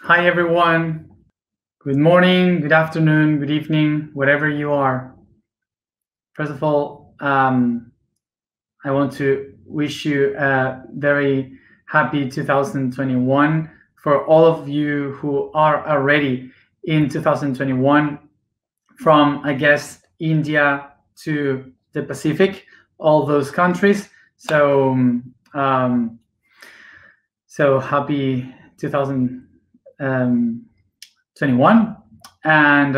Hi, everyone. Good morning, good afternoon, good evening, wherever you are. First of all, I want to wish you a very happy 2021 for all of you who are already in 2021 from, I guess, India to the Pacific, all those countries. So happy 2021. And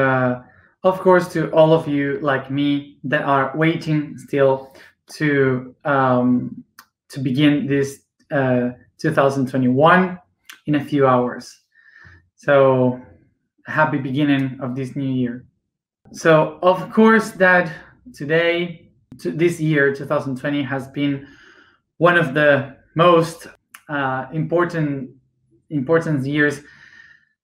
of course, to all of you like me that are waiting still to begin this 2021 in a few hours. So happy beginning of this new year. So of course that today, this year, 2020, has been one of the most important years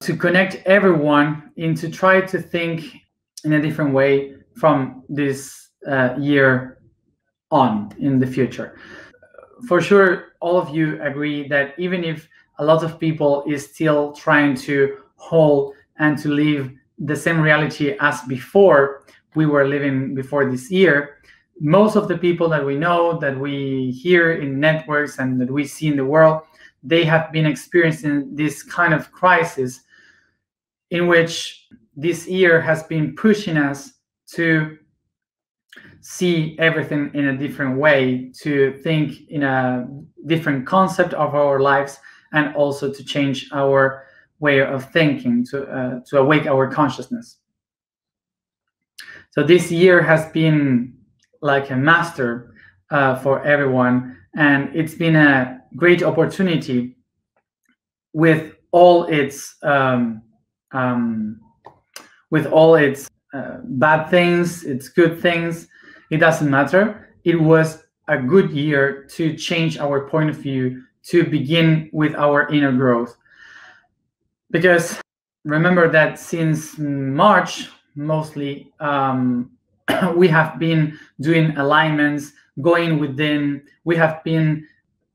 to connect everyone and to try to think in a different way from this year on in the future. For sure, all of you agree that even if a lot of people is still trying to hold and to live the same reality as before we were living before this year, most of the people that we know, that we hear in networks and that we see in the world, they have been experiencing this kind of crisis in which this year has been pushing us to see everything in a different way, to think in a different concept of our lives, and also to change our way of thinking, to awake our consciousness. So this year has been like a master for everyone, and it's been a great opportunity with all its bad things, its good things. It doesn't matter. It was a good year to change our point of view, to begin with our inner growth. Because remember that since March, mostly, we have been doing alignments, going within, we have been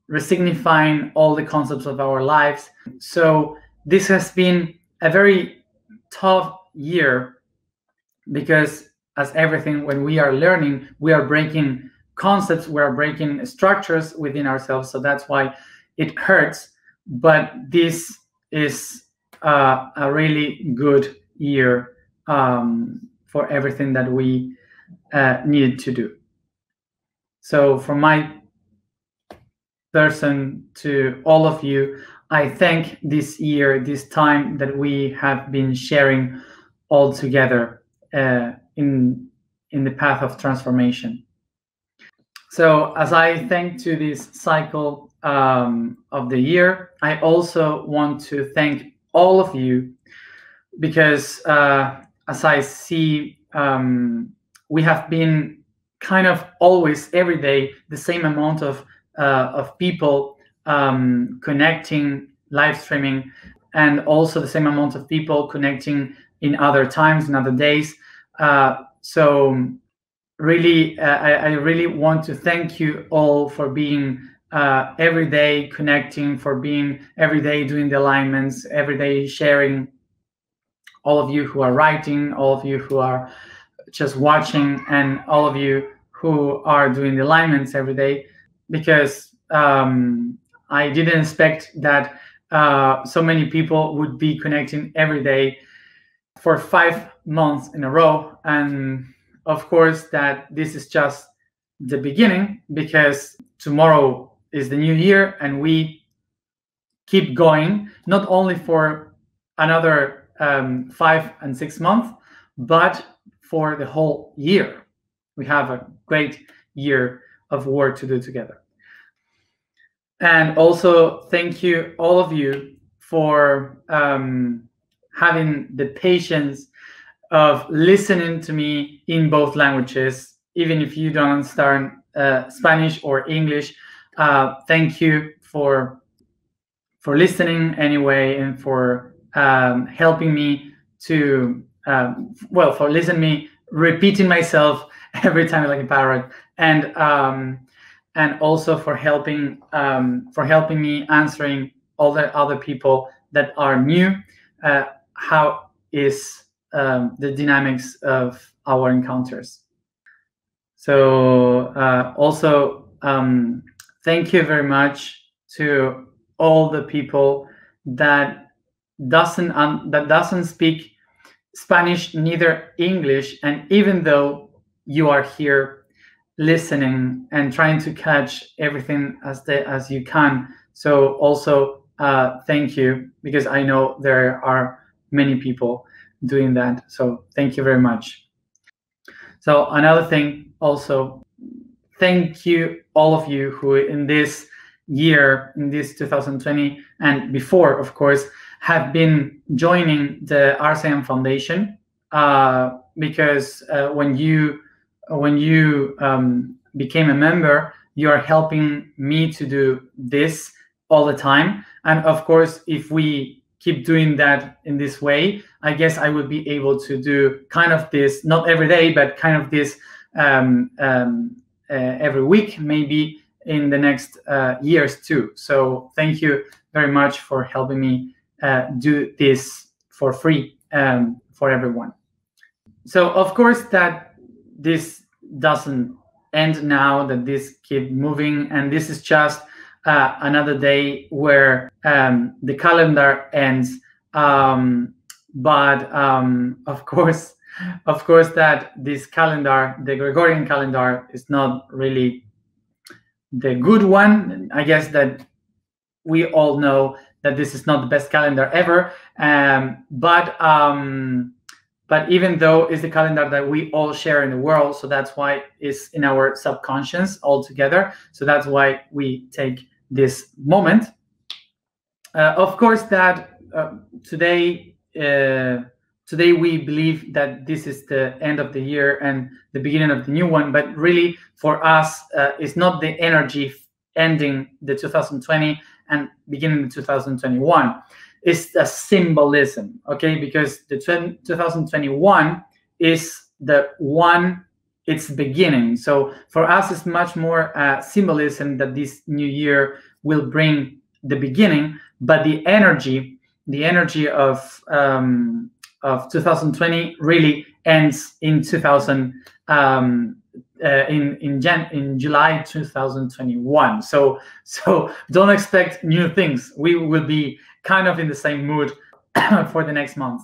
resignifying all the concepts of our lives. So this has been a very tough year because, as everything, when we are learning, we are breaking concepts, we are breaking structures within ourselves. So that's why it hurts. But this is a really good year for everything that we needed to do. So from my person to all of you, I thank this year, this time that we have been sharing all together in the path of transformation. So as I thank to this cycle of the year, I also want to thank all of you because as I see, we have been kind of always every day the same amount of people connecting, live streaming, and also the same amount of people connecting in other times, in other days. So really, I really want to thank you all for being every day connecting, for being every day doing the alignments, every day sharing, all of you who are writing, all of you who are just watching, and all of you who are doing the alignments every day, because I didn't expect that so many people would be connecting every day for 5 months in a row. And of course that this is just the beginning, because tomorrow is the new year and we keep going, not only for another 5 and 6 months, but for the whole year. We have a great year of work to do together. And also thank you, all of you, for having the patience of listening to me in both languages, even if you don't understand Spanish or English. Thank you for listening anyway, and for helping me to for listening me repeating myself every time like a parrot, and also for helping me answering all the other people that are new, how is the dynamics of our encounters. So also thank you very much to all the people that doesn't speak Spanish, neither English, and even though you are here listening and trying to catch everything as you can. So also thank you, because I know there are many people doing that. So thank you very much. So another thing also, thank you all of you who in this year, in this 2020 and before, of course, have been joining the RCM Foundation, because when you became a member, you are helping me to do this all the time. And of course, if we keep doing that in this way, I guess I would be able to do kind of this, not every day, but kind of this every week, maybe in the next years too. So thank you very much for helping me do this for free for everyone. So of course that this doesn't end now, that this keep moving, and this is just another day where the calendar ends. But of course that this calendar, the Gregorian calendar, is not really the good one. I guess that we all know that this is not the best calendar ever, but even though it's the calendar that we all share in the world, so that's why it's in our subconscious all together. So that's why we take this moment. Of course that today we believe that this is the end of the year and the beginning of the new one, but really for us, it's not the energy ending the 2020 and beginning the 2021. It's a symbolism, okay? Because the 2021 is the one, it's beginning. So for us, it's much more symbolism that this new year will bring the beginning, but the energy of 2020 really ends in in July 2021. So don't expect new things. We will be kind of in the same mood for the next month.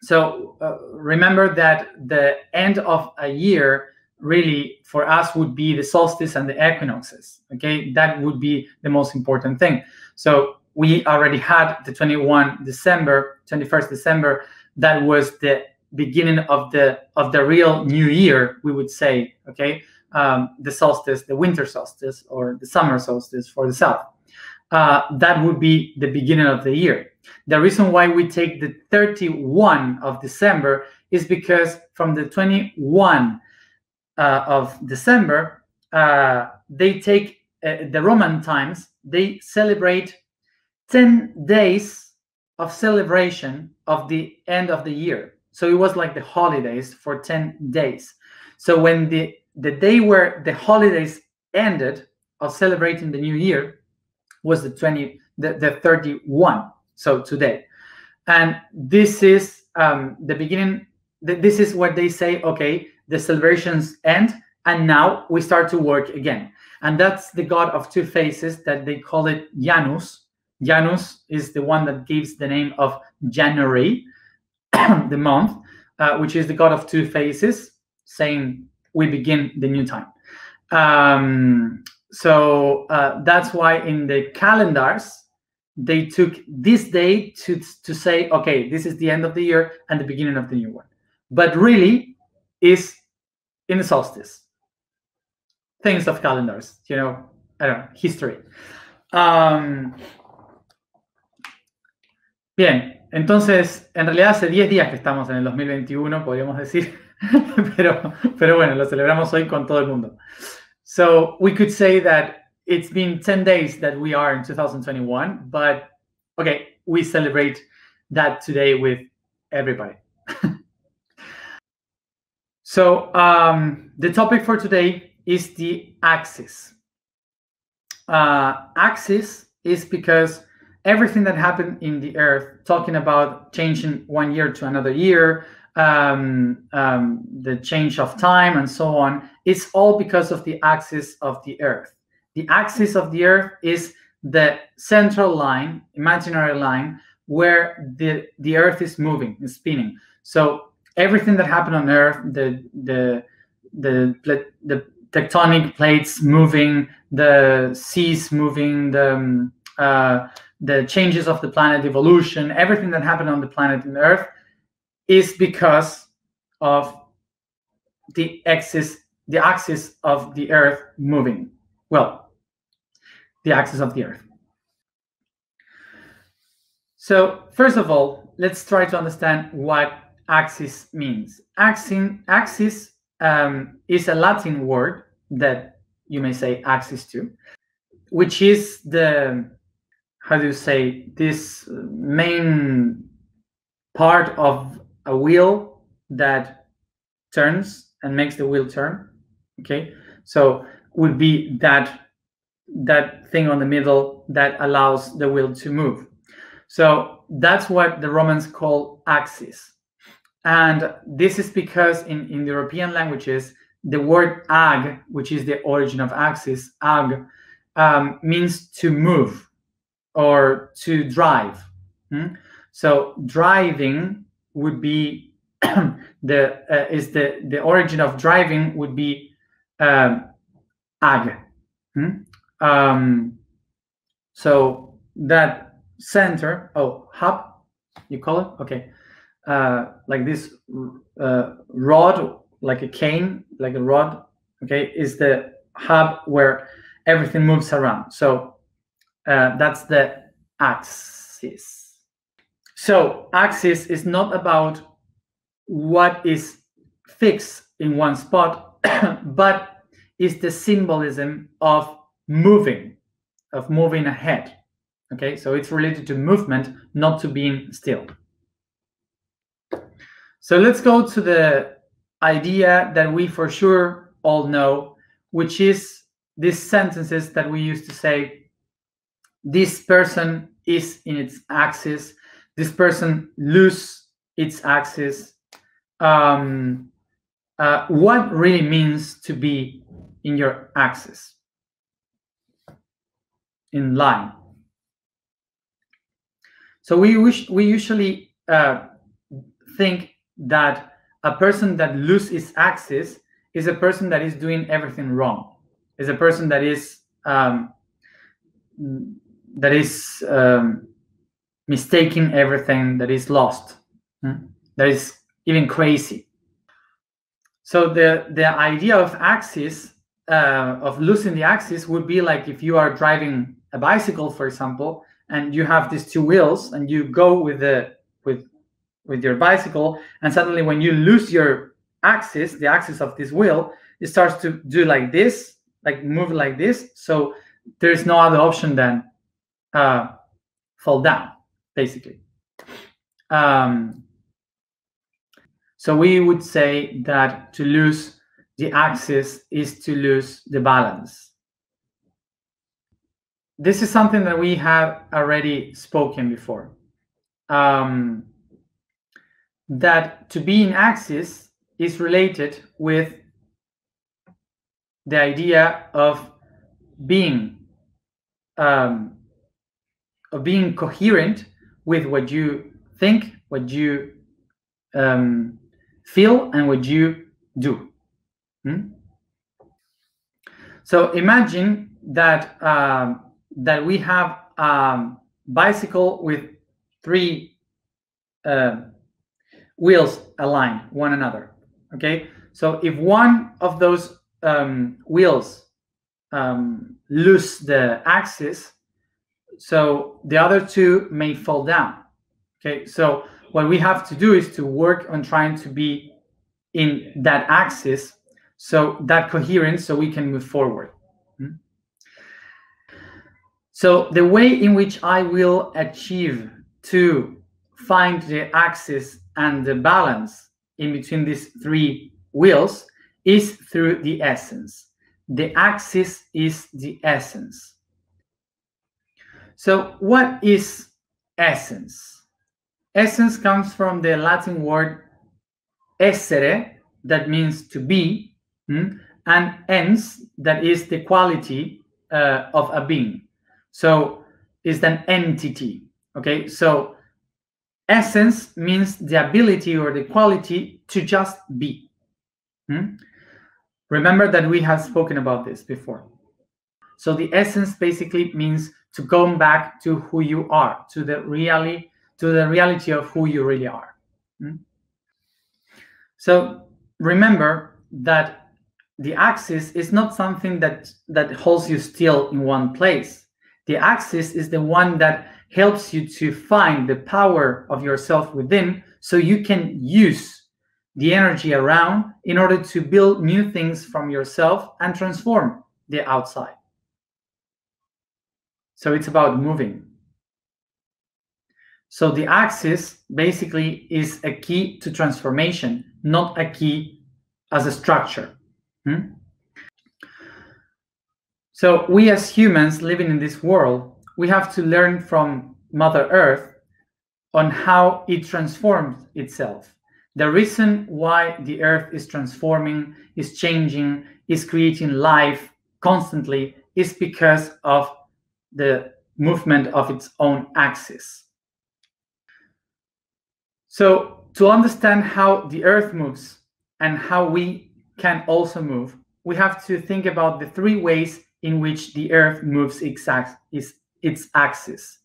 So remember that the end of a year really for us would be the solstice and the equinoxes. Okay, that would be the most important thing. So we already had the 21st December. That was the beginning of the real new year, we would say. Okay, the solstice, the winter solstice, or the summer solstice for the south. That would be the beginning of the year. The reason why we take the 31 of December is because from the 21 of December, they take the Roman times, they celebrate 10 days of celebration of the end of the year. So it was like the holidays for 10 days. So when the day where the holidays ended of celebrating the new year was the 31, so today. And this is the beginning. This is what they say, okay, the celebrations end, and now we start to work again. And that's the god of two faces that they call it Janus. Janus is the one that gives the name of January, the month, which is the god of two faces, saying we begin the new time. So that's why in the calendars, they took this day to say, okay, this is the end of the year and the beginning of the new one. But really is in the solstice. Things of calendars, I don't know, history. Bien, entonces, en realidad hace 10 días que estamos en el 2021, podríamos decir, pero bueno, lo celebramos hoy con todo el mundo. So we could say that it's been 10 days that we are in 2021, but okay, we celebrate that today with everybody. So the topic for today is the axis. Axis is because everything that happened in the Earth, talking about changing 1 year to another year, the change of time and so on, it's all because of the axis of the Earth. The axis of the Earth is the central line, imaginary line, where the Earth is moving, is spinning. So everything that happened on Earth, the tectonic plates moving, the seas moving, the changes of the planet, evolution, everything that happened on the planet and Earth is because of the axis of the Earth moving. Well, the axis of the Earth. So first of all, let's try to understand what axis means. Axis is a Latin word that you may say axis to, which is the, how do you say, this main part of a wheel that turns and makes the wheel turn. Okay, so would be that thing on the middle that allows the wheel to move. So that's what the Romans call axis. And this is because in European languages, the word ag, which is the origin of axis, ag, means to move or to drive. So driving would be the origin of driving would be ag. So that center, hub, you call it, okay, like this rod, like a cane, like a rod, okay, is the hub where everything moves around. So that's the axis. So axis is not about what is fixed in one spot, but is the symbolism of moving ahead. Okay, so it's related to movement, not to being still. So let's go to the idea that we for sure all know, which is these sentences that we used to say, this person is in its axis, this person loses its axis. What really means to be in your axis, in line? So we usually think that a person that loses its axis is a person that is doing everything wrong, is a person that is mistaking everything, that is lost, that is even crazy. So the idea of axis, of losing the axis, would be like if you are driving a bicycle, for example, and you have these two wheels, and you go with your bicycle, and suddenly when you lose your axis, the axis of this wheel, it starts to do like this, like move like this. So there's no other option than fall down, basically. So we would say that to lose the axis is to lose the balance. This is something that we have already spoken before. That to be in axis is related with the idea of being coherent with what you think, what you feel, and what you do. So imagine that that we have a bicycle with three wheels aligned one another. Okay, so if one of those wheels lose the axis, so the other two may fall down. Okay, so what we have to do is to work on trying to be in that axis, so that coherence, so we can move forward. So the way in which I will achieve to find the axis and the balance in between these three wheels is through the essence. The axis is the essence. So what is essence? Essence comes from the Latin word essere, that means to be, and ens, that is the quality of a being. So it's an entity. Okay, so essence means the ability or the quality to just be. Remember that we have spoken about this before. So the essence basically means to come back to who you are, to the reality of who you really are. So remember that the axis is not something that holds you still in one place. The axis is the one that helps you to find the power of yourself within, so you can use the energy around in order to build new things from yourself and transform the outside. So it's about moving. So the axis basically is a key to transformation, not a key as a structure. So we as humans living in this world, we have to learn from Mother Earth on how it transforms itself. The reason why the Earth is transforming, is changing, is creating life constantly is because of the movement of its own axis. So to understand how the Earth moves and how we can also move, we have to think about the three ways in which the Earth moves its axis.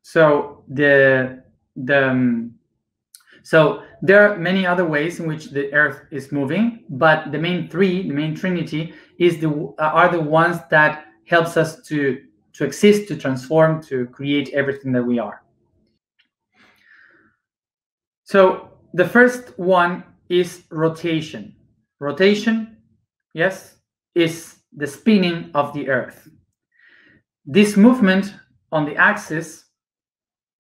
So there are many other ways in which the Earth is moving, but the main trinity are the ones that helps us to exist, to transform, to create everything that we are. So the first one is rotation. Rotation, yes, is the spinning of the Earth. This movement on the axis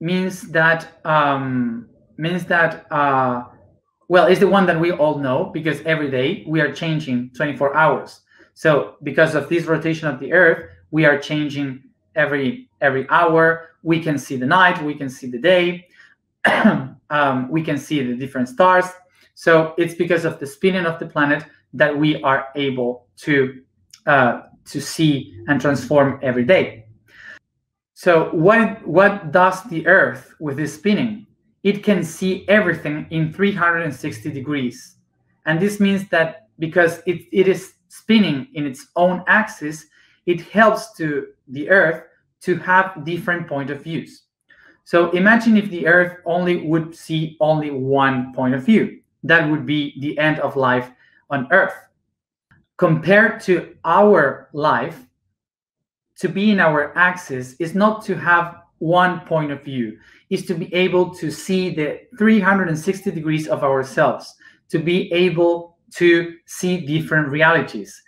means that well, it's the one that we all know, because every day we are changing 24 hours. So because of this rotation of the Earth, we are changing every hour. We can see the night, we can see the day, we can see the different stars. So it's because of the spinning of the planet that we are able to see and transform every day. So what does the Earth with this spinning? It can see everything in 360 degrees. And this means that because it is spinning in its own axis, it helps to the Earth to have different point of views. So imagine if the Earth would see only one point of view. That would be the end of life on Earth. Compared to our life, to be in our axis is not to have one point of view, is to be able to see the 360 degrees of ourselves, to be able to see different realities,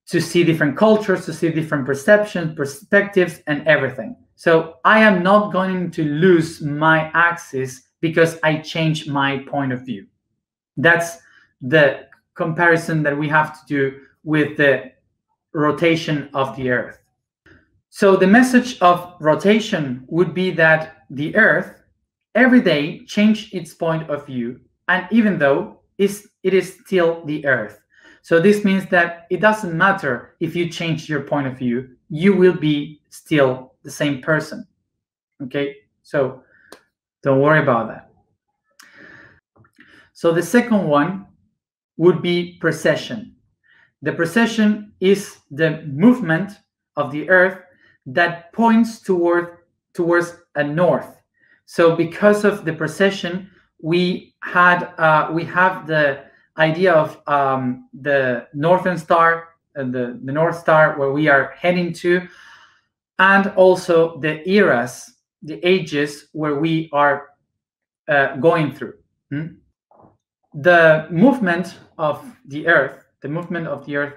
to see different cultures, to see different perceptions, perspectives, and everything. So I am not going to lose my axis because I change my point of view. That's the comparison that we have to do with the rotation of the Earth. So the message of rotation would be that the Earth every day changes its point of view, and even though it is still the Earth. So this means that it doesn't matter if you change your point of view, you will be still the same person. Okay, so don't worry about that. So the second one would be precession. The precession is the movement of the Earth that points towards a north. So because of the precession, we have the idea of the northern star, the North Star, where we are heading to, and also the eras, the ages where we are going through. The movement of the Earth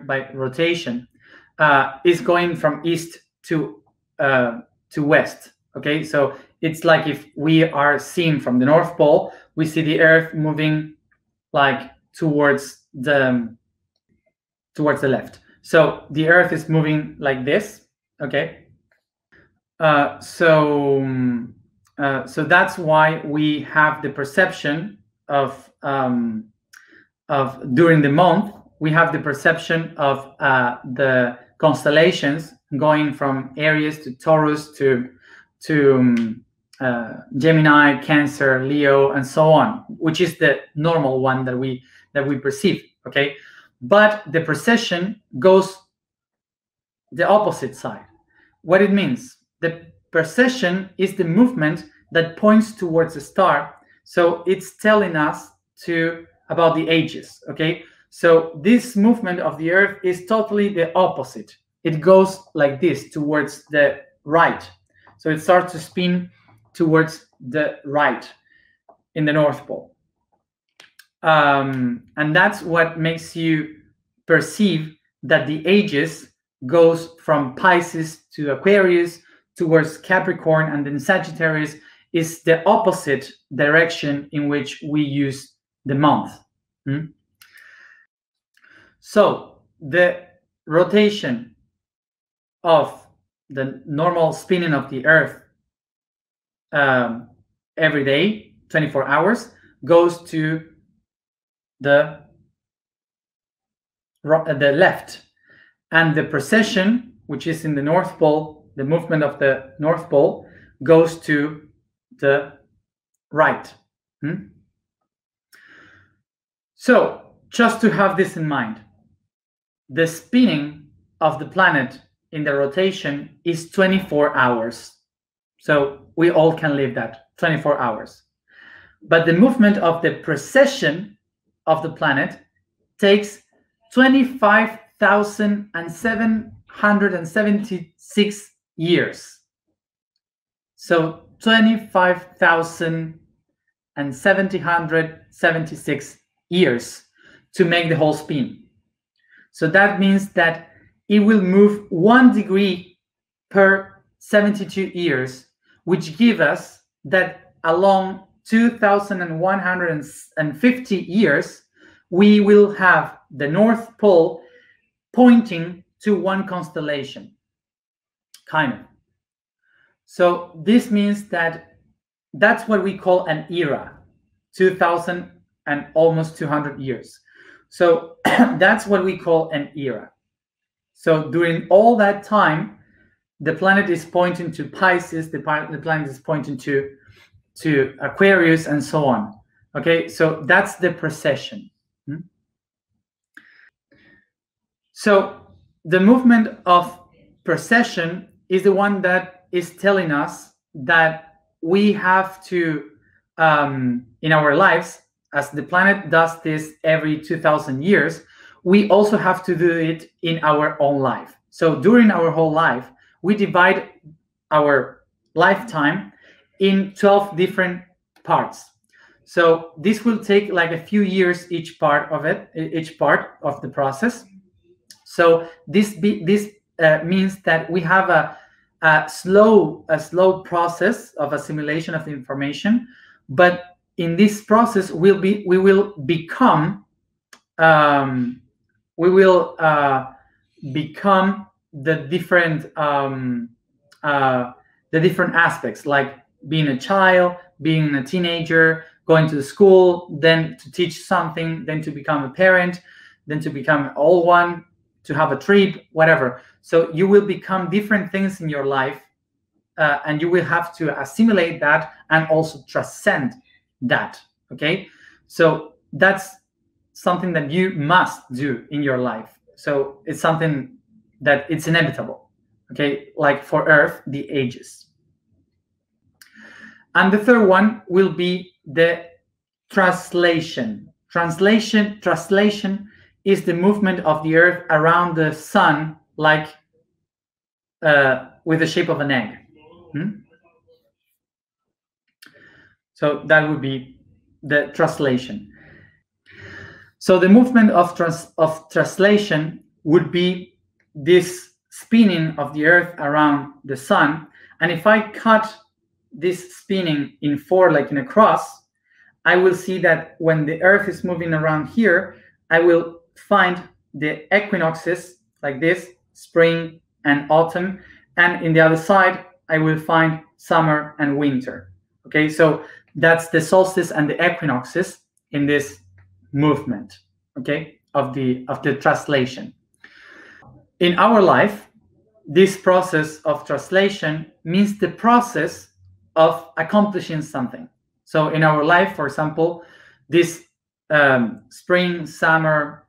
by rotation is going from east to west. Okay, so it's like if we are seen from the North Pole, we see the Earth moving like towards the left. So the Earth is moving like this. Okay, So that's why we have the perception of during the month, we have the perception of the constellations going from Aries to Taurus to Gemini, Cancer, Leo, and so on, which is the normal one that we perceive. Okay, but the precession goes the opposite side. What it means: the precession is the movement that points towards a star, so it's telling us about the ages. Okay, so this movement of the Earth is totally the opposite. It goes like this, towards the right. So it starts to spin towards the right in the North Pole. And that's what makes you perceive that the ages goes from Pisces to Aquarius towards Capricorn, and then Sagittarius is the opposite direction in which we use the month. So the rotation of the normal spinning of the Earth every day, 24 hours, goes to the left, and the precession, which is in the North Pole, the movement of the North Pole, goes to the right. So just to have this in mind, the spinning of the planet in the rotation is 24 hours. So we all can live that 24 hours. But the movement of the precession of the planet takes 25,776 years. So 25,776 years to make the whole spin. So that means that it will move 1 degree per 72 years, which give us that along 2,150 years, we will have the North Pole pointing to one constellation, kind of. So this means that that's what we call an era, 2,000 and almost 200 years. So that's what we call an era. So during all that time, the planet is pointing to Pisces, the planet is pointing to Aquarius, and so on. Okay, so that's the precession. So the movement of precession is the one that is telling us that we have to, in our lives, as the planet does this every 2,000 years, we also have to do it in our own life. So during our whole life, we divide our lifetime in 12 different parts. So this will take like a few years, each part of the process. So this means that we have a slow process of assimilation of the information, but in this process we will become the different aspects, like being a child, being a teenager, going to school, then to teach something, then to become a parent, then to become an old one, to have a trip, whatever. So you will become different things in your life, and you will have to assimilate that and also transcend that. Okay, so that's something that you must do in your life. So it's something that it's inevitable. Okay, like for Earth, the ages. And the third one will be the translation. Translation is the movement of the Earth around the sun, like with the shape of an egg. So that would be the translation. So the movement of translation would be this spinning of the Earth around the sun. And if I cut this spinning in 4, like in a cross, I will see that when the Earth is moving around here, I will find the equinoxes like this, spring and autumn, and in the other side I will find summer and winter. Okay, so that's the solstice and the equinoxes in this movement, okay, of the translation. In our life, this process of translation means the process of accomplishing something. So in our life, for example, this spring, summer,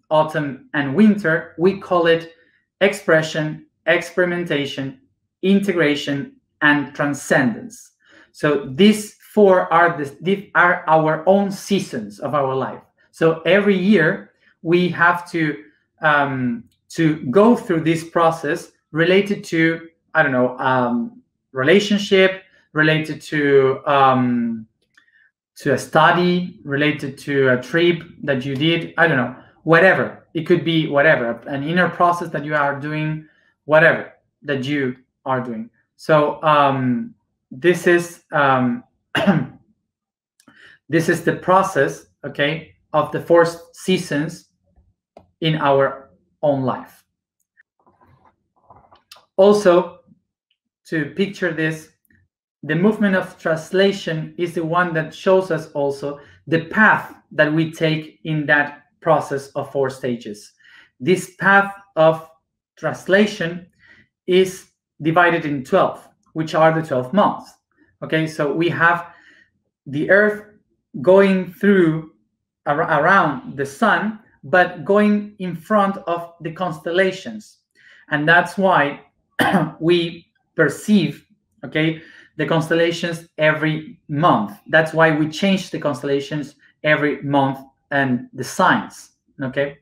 autumn, and winter, we call it expression, experimentation, integration, and transcendence. So these four are our own seasons of our life. So every year we have to go through this process related to, I don't know, relationship, related to a study, related to a trip that you did, I don't know, whatever. It could be whatever, an inner process that you are doing, whatever that you are doing. So this is this is the process, okay, of the four seasons in our own life. Also, to picture this, the movement of translation is the one that shows us also the path that we take in that process of four stages. This path of translation is divided in 12, which are the 12 months. Okay, so we have the Earth going through around the sun, but going in front of the constellations. And that's why we perceive, okay, the constellations every month. That's why we change the constellations every month and the signs, okay?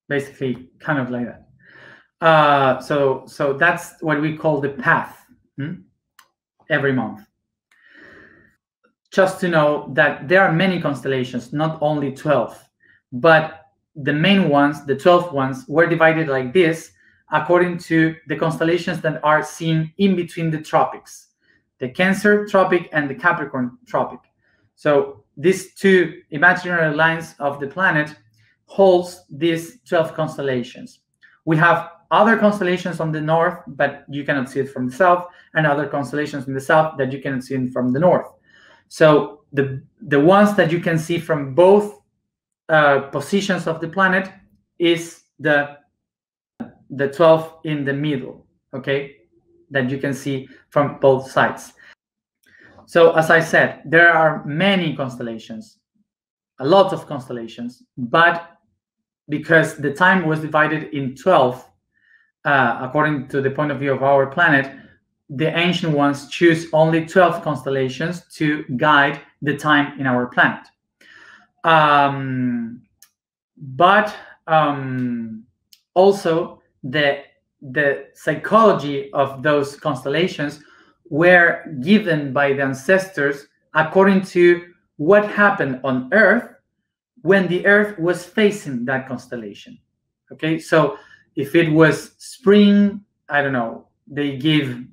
Basically, kind of like that. So that's what we call the path, every month. Just to know that there are many constellations, not only 12, but the main ones, the 12 ones, were divided like this according to the constellations that are seen in between the tropics, the Cancer tropic and the Capricorn tropic. So these two imaginary lines of the planet holds these 12 constellations. We have other constellations on the north, but you cannot see it from the south, and other constellations in the south that you cannot see it from the north. So the ones that you can see from both positions of the planet is the 12 in the middle, okay, that you can see from both sides. So as I said, there are many constellations, a lot of constellations, but because the time was divided in 12, according to the point of view of our planet, the ancient ones choose only 12 constellations to guide the time in our planet. But also the psychology of those constellations were given by the ancestors according to what happened on Earth when the Earth was facing that constellation. Okay, so if it was spring, I don't know, they give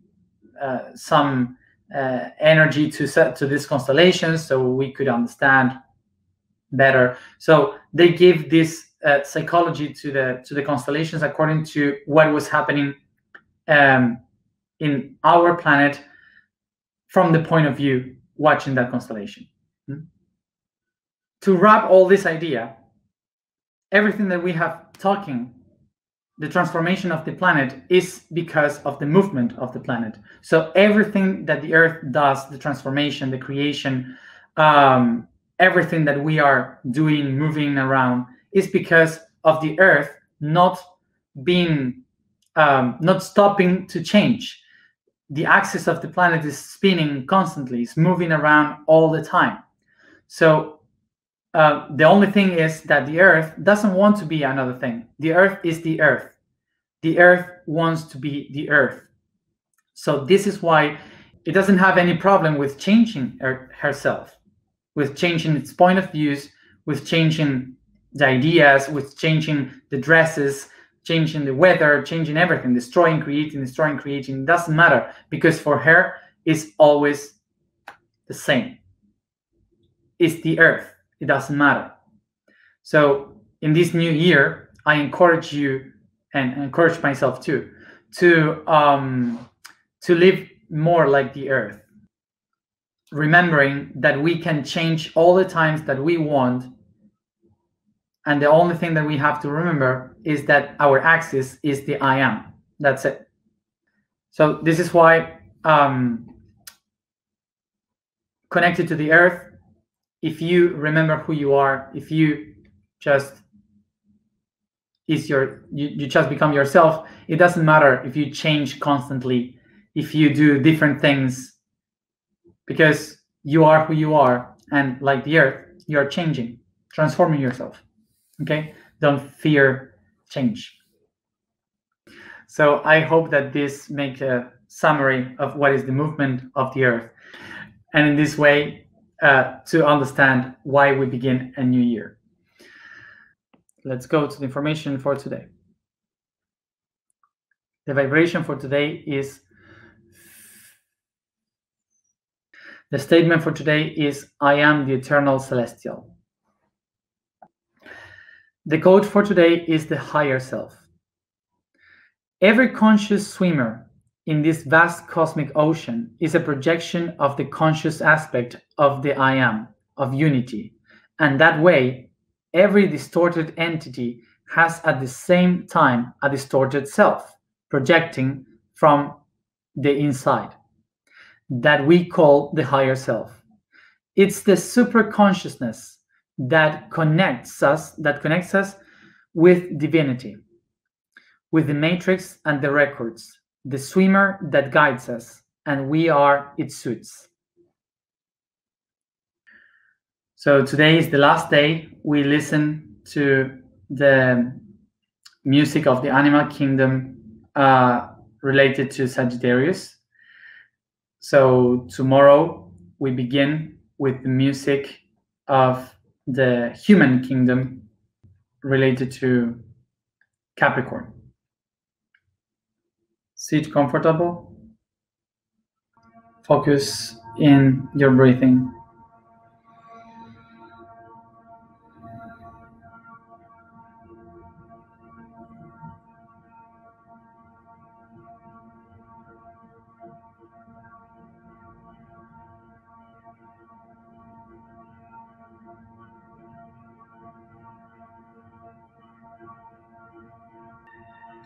some energy to this constellation so we could understand better. So they give this psychology to the constellations according to what was happening in our planet from the point of view watching that constellation. To wrap all this idea, everything that we have talking, the transformation of the planet is because of the movement of the planet. So everything that the Earth does, the transformation, the creation, everything that we are doing, moving around, is because of the Earth not stopping to change. The axis of the planet is spinning constantly, it's moving around all the time. So the only thing is that the Earth doesn't want to be another thing. The Earth is the Earth. The Earth wants to be the Earth. So this is why it doesn't have any problem with changing herself, with changing its point of views, with changing the ideas, with changing the dresses, changing the weather, changing everything, destroying, creating, it doesn't matter, because for her it's always the same. It's the Earth. It doesn't matter. So in this new year, I encourage you and encourage myself too to to live more like the earth, remembering that we can change all the times that we want, and the only thing that we have to remember is that our axis is the I am. That's it. So this is why connected to the earth, if you remember who you are, if you just you just become yourself, it doesn't matter if you change constantly, if you do different things, because you are who you are, and like the earth, you're changing, transforming yourself. Okay, don't fear change. So I hope that this makes a summary of what is the movement of the earth, and in this way to understand why we begin a new year. Let's go to the information for today. The vibration for today is, the statement for today is, I am the eternal celestial. The code for today is the higher self. Every conscious swimmer in this vast cosmic ocean is a projection of the conscious aspect of the I am, of unity. And that way, every distorted entity has at the same time a distorted self, projecting from the inside, that we call the higher self. It's the super consciousness that connects us with divinity, with the matrix and the records, the swimmer that guides us, and we are its suits. So today is the last day we listen to the music of the animal kingdom related to Sagittarius. So tomorrow we begin with the music of the human kingdom related to Capricorn. Sit comfortable. Focus in your breathing.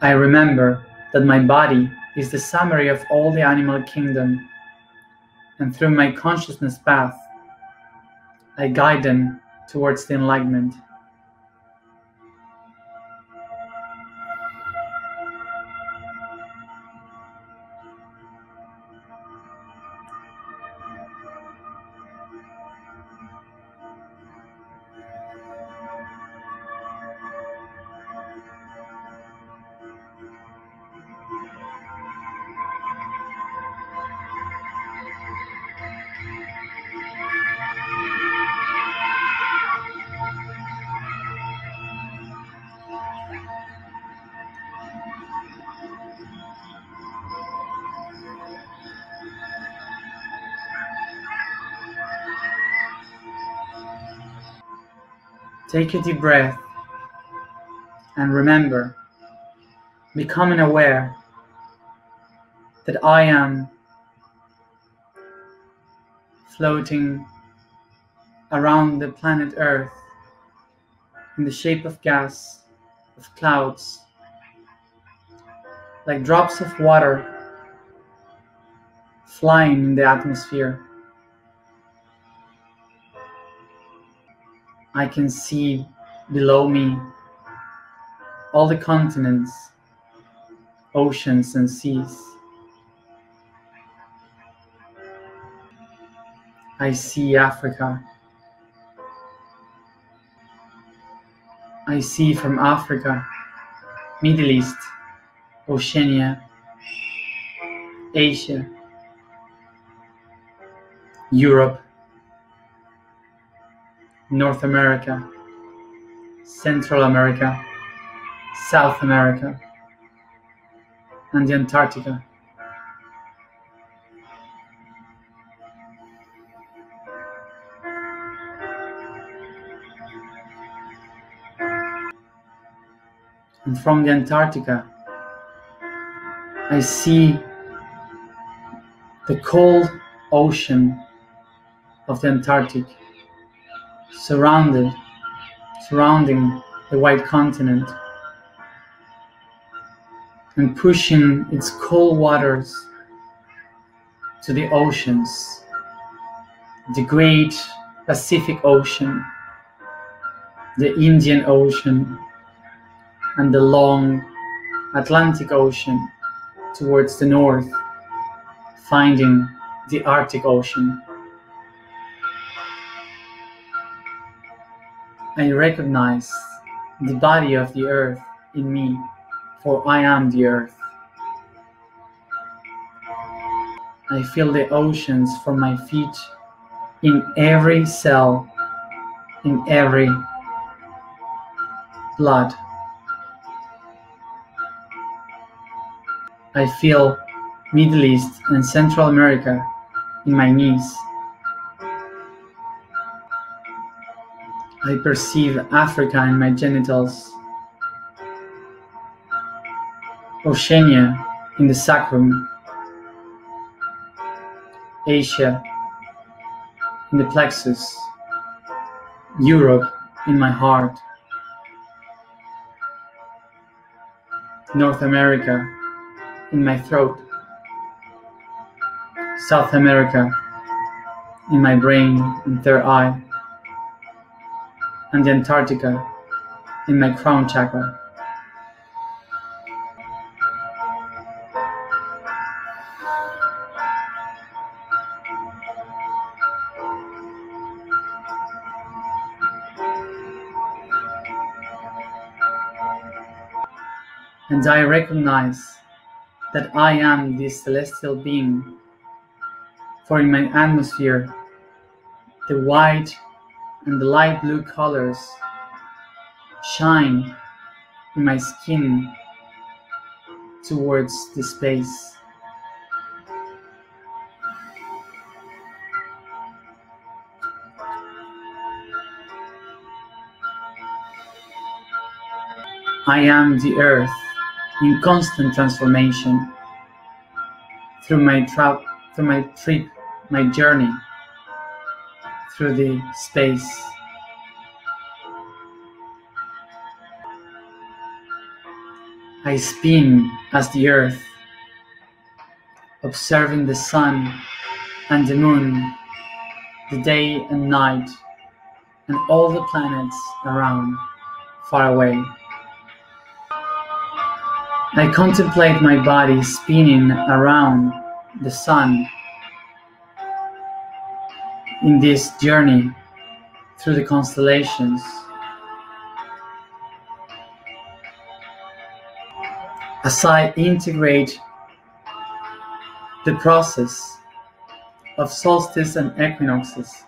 I remember that my body is the summary of all the animal kingdom, and through my consciousness path, I guide them towards the enlightenment. Take a deep breath and remember, becoming aware that I am floating around the planet Earth in the shape of gas, of clouds, like drops of water flying in the atmosphere. I can see below me all the continents, oceans and seas. I see Africa. I see from Africa, Middle East, Oceania, Asia, Europe, North America, Central America, South America, and the Antarctica. And from the Antarctica, I see the cold ocean of the Antarctic, surrounding the white continent and pushing its cold waters to the oceans, the great Pacific Ocean, the Indian Ocean, and the long Atlantic Ocean towards the north, finding the Arctic Ocean. I recognize the body of the earth in me, for I am the earth. I feel the oceans from my feet in every cell, in every blood. I feel Middle East and Central America in my knees. I perceive Africa in my genitals, Oceania in the sacrum, Asia in the plexus, Europe in my heart, North America in my throat, South America in my brain and third eye, and the Antarctica in my crown chakra. And I recognize that I am this celestial being, for in my atmosphere, the white and the light blue colors shine in my skin towards the space. I am the earth in constant transformation through my trip, my journey through the space. I spin as the earth, observing the sun and the moon, the day and night, and all the planets around, far away. I contemplate my body spinning around the sun in this journey through the constellations. As I integrate the process of solstice and equinoxes,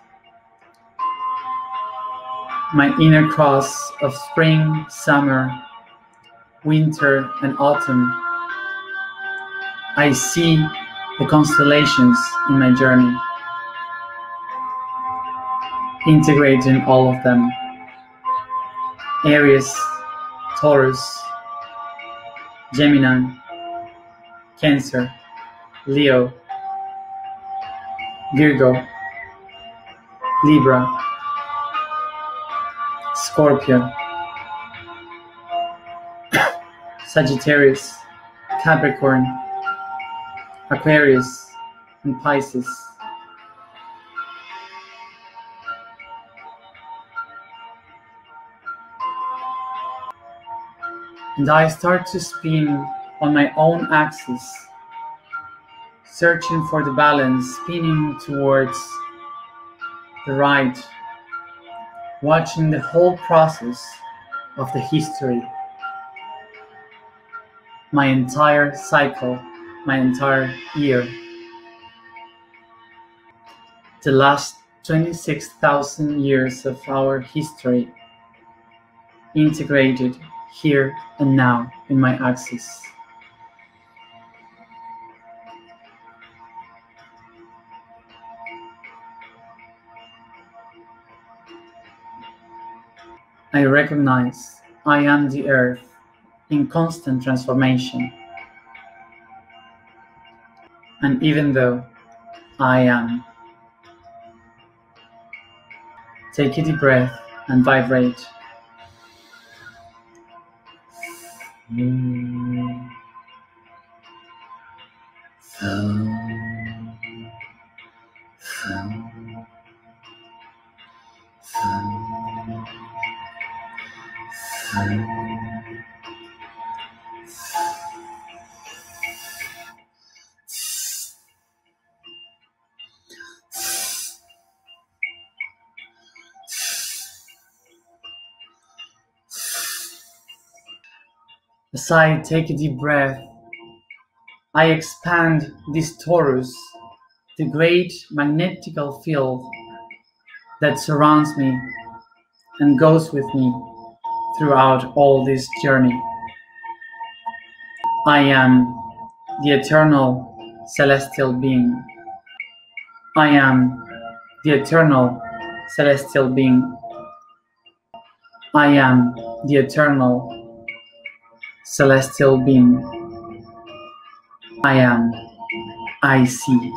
my inner cross of spring, summer, winter, and autumn, I see the constellations in my journey, integrating all of them: Aries, Taurus, Gemini, Cancer, Leo, Virgo, Libra, Scorpio, Sagittarius, Capricorn, Aquarius, and Pisces. And I start to spin on my own axis, searching for the balance, spinning towards the right, watching the whole process of the history, my entire cycle, my entire year, the last 26,000 years of our history integrated here and now in my axis. I recognize I am the earth in constant transformation. And even though I am. Take a deep breath and vibrate. As I take a deep breath, I expand this torus, the great magnetical field that surrounds me and goes with me throughout all this journey. I am the eternal celestial being. I am the eternal celestial being. I am the eternal celestial being. I am. I see.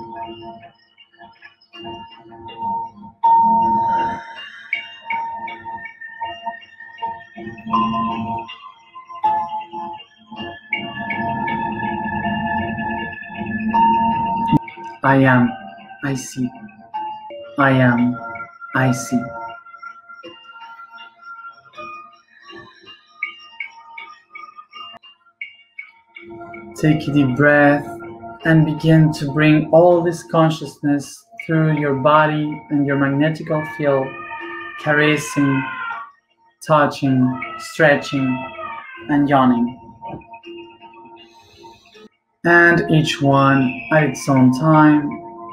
I am. I see. I am. I see. Take a deep breath and begin to bring all this consciousness through your body and your magnetical field, caressing, touching, stretching, and yawning. And each one at its own time,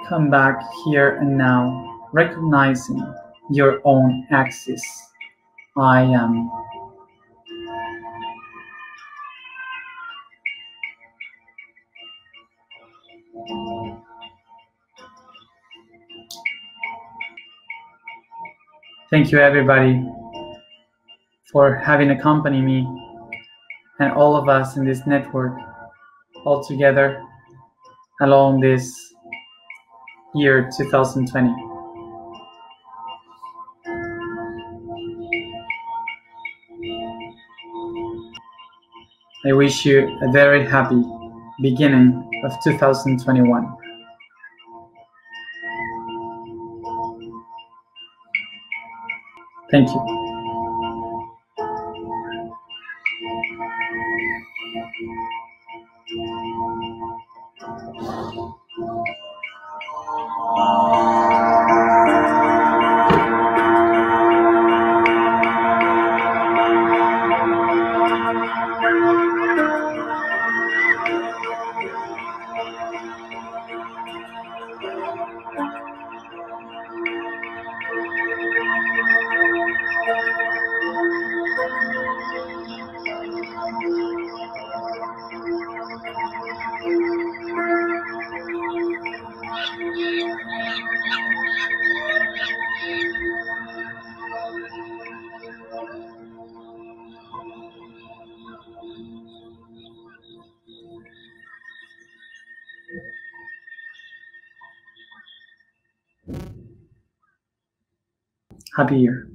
come back here and now, recognizing your own axis. I am. Thank you, everybody, for having accompanied me and all of us in this network all together along this year 2020. I wish you a very happy beginning of 2021. Thank you. Happy year.